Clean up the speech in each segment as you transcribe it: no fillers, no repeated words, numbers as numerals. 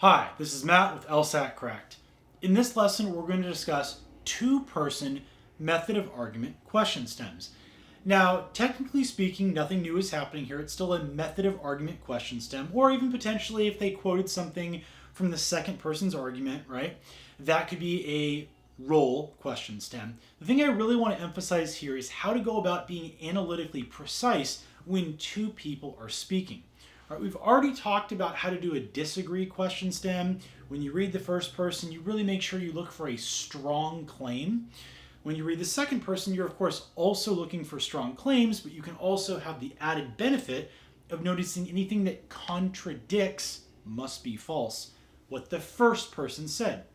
Hi, this is Matt with LSAT Cracked. In this lesson, we're going to discuss two-person method of argument question stems. Now, technically speaking, nothing new is happening here. It's still a method of argument question stem, or even potentially if they quoted something from the second person's argument, right? That could be a role question stem. The thing I really want to emphasize here is how to go about being analytically precise when two people are speaking. All right, we've already talked about how to do a disagree question stem. When you read the first person, you really make sure you look for a strong claim. When you read the second person, you're of course also looking for strong claims, but you can also have the added benefit of noticing anything that contradicts must be false, what the first person said.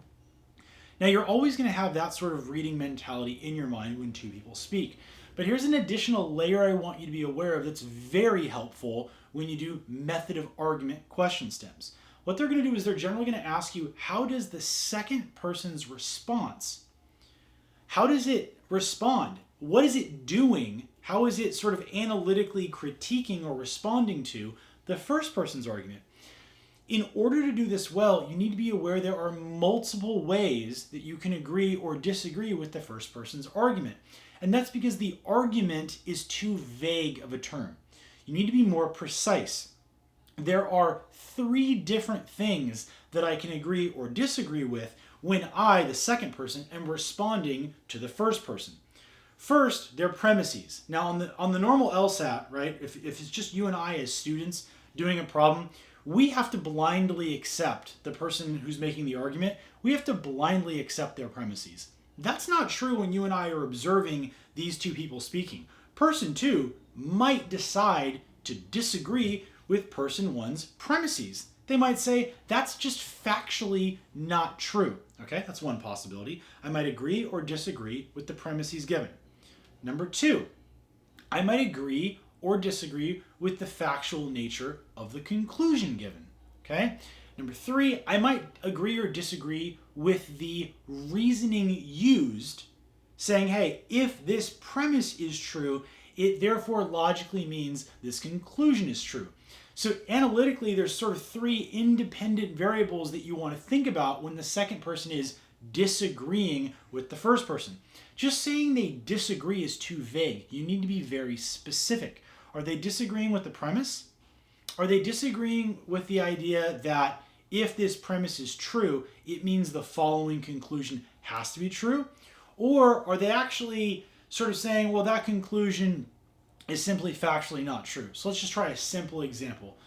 Now, you're always going to have that sort of reading mentality in your mind when two people speak. But here's an additional layer I want you to be aware of that's very helpful when you do method of argument question stems. What they're going to do is they're generally going to ask you, how does the second person's response, how does it respond? What is it doing? How is it sort of analytically critiquing or responding to the first person's argument? In order to do this well, you need to be aware there are multiple ways that you can agree or disagree with the first person's argument. And that's because the argument is too vague of a term. You need to be more precise. There are three different things that I can agree or disagree with when I, the second person, am responding to the first person. First, they're premises. Now, on the normal LSAT, right, if it's just you and I as students doing a problem, we have to blindly accept the person who's making the argument. We have to blindly accept their premises. That's not true when you and I are observing these two people speaking. Person two might decide to disagree with person one's premises. They might say, that's just factually not true. Okay, that's one possibility. I might agree or disagree with the premises given. Number two, I might agree or disagree with the factual nature of the conclusion given. Okay? Number three, I might agree or disagree with the reasoning used, saying, hey, if this premise is true, it therefore logically means this conclusion is true. So analytically, there's sort of three independent variables that you want to think about when the second person is disagreeing with the first person. Just saying they disagree is too vague. You need to be very specific. Are they disagreeing with the premise? Are they disagreeing with the idea that if this premise is true, it means the following conclusion has to be true? Or are they actually sort of saying, well, that conclusion is simply factually not true? So let's just try a simple example.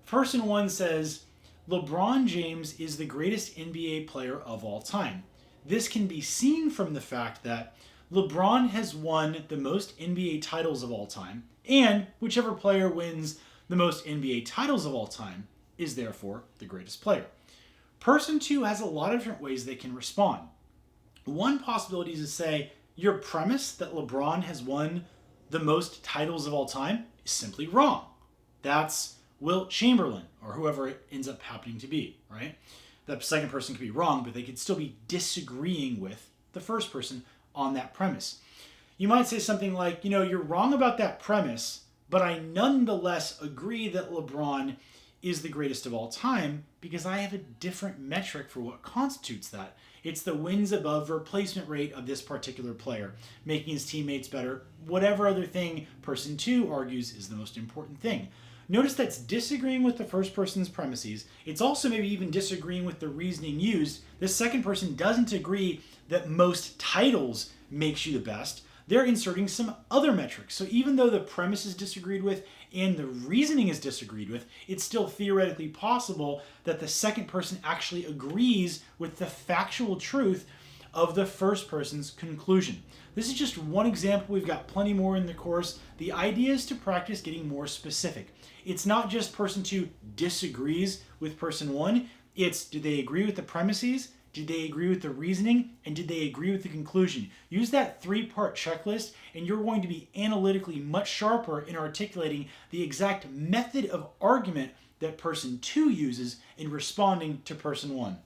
Person one says, LeBron James is the greatest NBA player of all time. This can be seen from the fact that LeBron has won the most NBA titles of all time, and whichever player wins the most NBA titles of all time is therefore the greatest player. Person two has a lot of different ways they can respond. One possibility is to say, your premise that LeBron has won the most titles of all time is simply wrong. That's Wilt Chamberlain, or whoever it ends up happening to be, right? The second person could be wrong, but they could still be disagreeing with the first person on that premise. You might say something like, you're wrong about that premise, but I nonetheless agree that LeBron is the greatest of all time because I have a different metric for what constitutes that. It's the wins above replacement rate of this particular player, making his teammates better, whatever other thing person two argues is the most important thing. Notice that's disagreeing with the first person's premises. It's also maybe even disagreeing with the reasoning used. The second person doesn't agree that most titles makes you the best. They're inserting some other metrics. So even though the premise is disagreed with and the reasoning is disagreed with, it's still theoretically possible that the second person actually agrees with the factual truth of the first person's conclusion. This is just one example. We've got plenty more in the course. The idea is to practice getting more specific. It's not just person two disagrees with person one. It's, do they agree with the premises? Did they agree with the reasoning? And did they agree with the conclusion? Use that three-part checklist and you're going to be analytically much sharper in articulating the exact method of argument that person two uses in responding to person one.